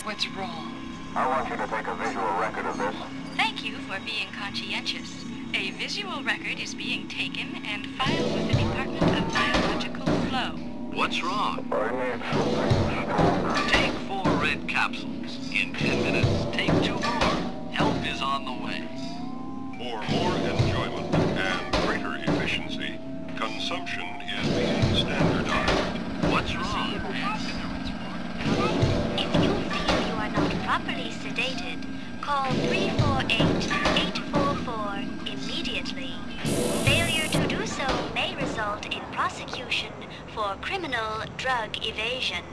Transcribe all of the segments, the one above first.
What's wrong? I want you to take a visual record of this. Thank you for being conscientious. A visual record is being taken and filed with the Department of Biological Flow. What's wrong? I need something stronger. Take 4 red capsules. In 10 minutes, take 2 more. Help is on the way. For more enjoyment and greater efficiency, consumption is being standardized. What's wrong? If you feel you are not properly sedated, call 348-844 immediately. Failure to do so may result in prosecution for criminal drug evasion.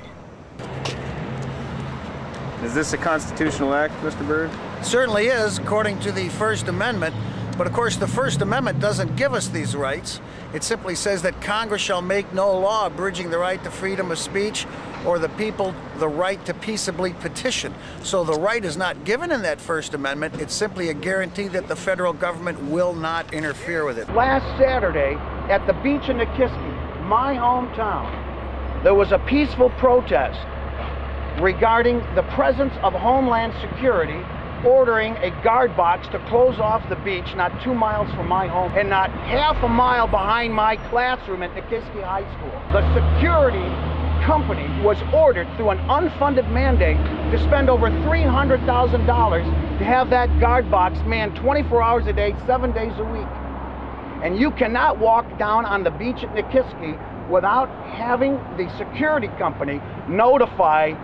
Is this a constitutional act, Mr. Byrd? Certainly is, according to the First Amendment. But of course, the First Amendment doesn't give us these rights. It simply says that Congress shall make no law abridging the right to freedom of speech or the people the right to peaceably petition. So the right is not given in that First Amendment. It's simply a guarantee that the federal government will not interfere with it. Last Saturday at the beach in Nikiski, my hometown, there was a peaceful protest regarding the presence of Homeland Security ordering a guard box to close off the beach not 2 miles from my home and not half a mile behind my classroom at Nikiski High School. The security company was ordered through an unfunded mandate to spend over $300,000 to have that guard box manned 24 hours a day, 7 days a week. And you cannot walk down on the beach at Nikiski without having the security company notify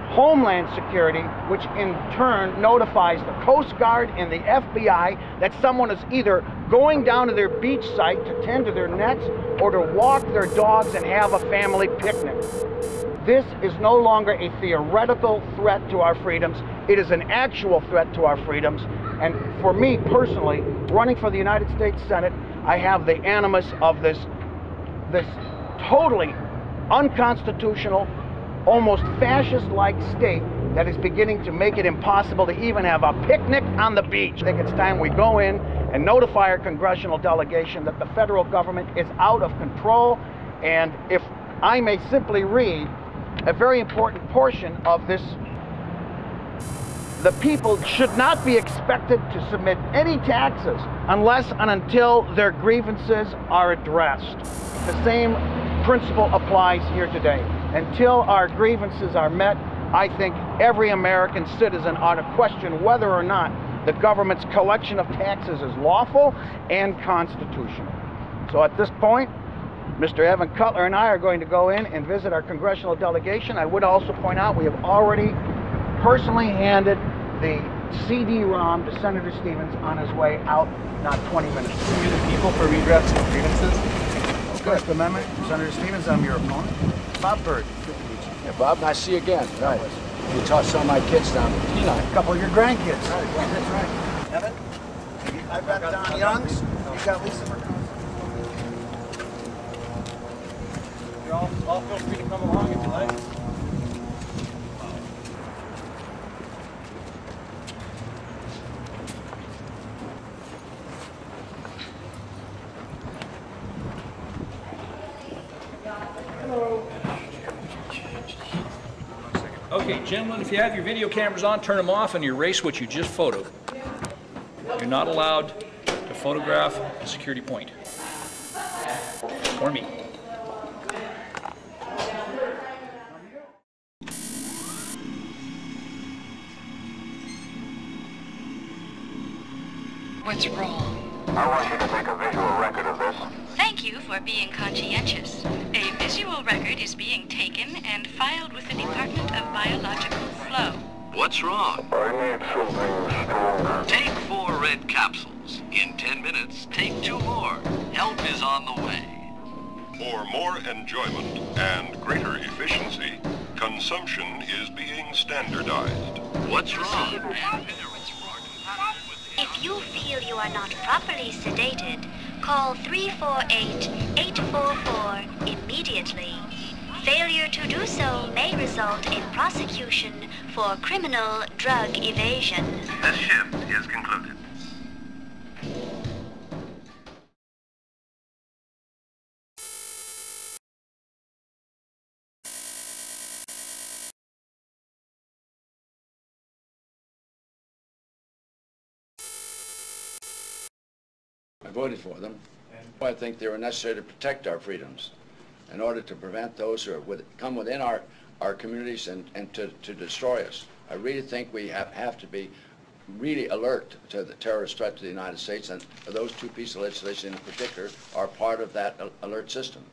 Homeland Security, which in turn notifies the Coast Guard and the FBI that someone is either going down to their beach site to tend to their nets or to walk their dogs and have a family picnic. This is no longer a theoretical threat to our freedoms. It is an actual threat to our freedoms. And for me personally, running for the United States Senate, I have the animus of this totally unconstitutional, almost fascist-like state that is beginning to make it impossible to even have a picnic on the beach. I think it's time we go in and notify our congressional delegation that the federal government is out of control. And if I may simply read a very important portion of this, the people should not be expected to submit any taxes unless and until their grievances are addressed. The same principle applies here today. Until our grievances are met, I think every American citizen ought to question whether or not the government's collection of taxes is lawful and constitutional. So at this point, Mr. Evan Cutler and I are going to go in and visit our congressional delegation. I would also point out we have already personally handed the CD-ROM to Senator Stevens on his way out, not 20 minutes ago. You the people for redress of grievances? First Amendment, Senator Stevens, I'm your opponent. Bob Byrd. Yeah, Bob, nice to see you again. Right. You taught some of my kids down at Petition. A couple of your grandkids. Right. That's right. Evan, I've got Don Youngs. You got Lisa Mercado. You all feel free to come along if you like. Okay, gentlemen, if you have your video cameras on, turn them off and erase what you just photoed. You're not allowed to photograph a security point. Or me. What's wrong? I want you to take a visual record of this. Thank you for being conscientious. A visual record is being taken and filed with the Department of Biological Flow. What's wrong? I need something stronger. Take 4 red capsules. In 10 minutes, take 2 more. Help is on the way. For more enjoyment and greater efficiency, consumption is being standardized. What's wrong? If you feel you are not properly sedated, call 348-844 immediately. Failure to do so may result in prosecution for criminal drug evasion. This shift is concluded. I voted for them. I think they were necessary to protect our freedoms in order to prevent those who come within our communities and to destroy us. I really think we have to be really alert to the terrorist threat to the United States, and those two pieces of legislation in particular are part of that alert system.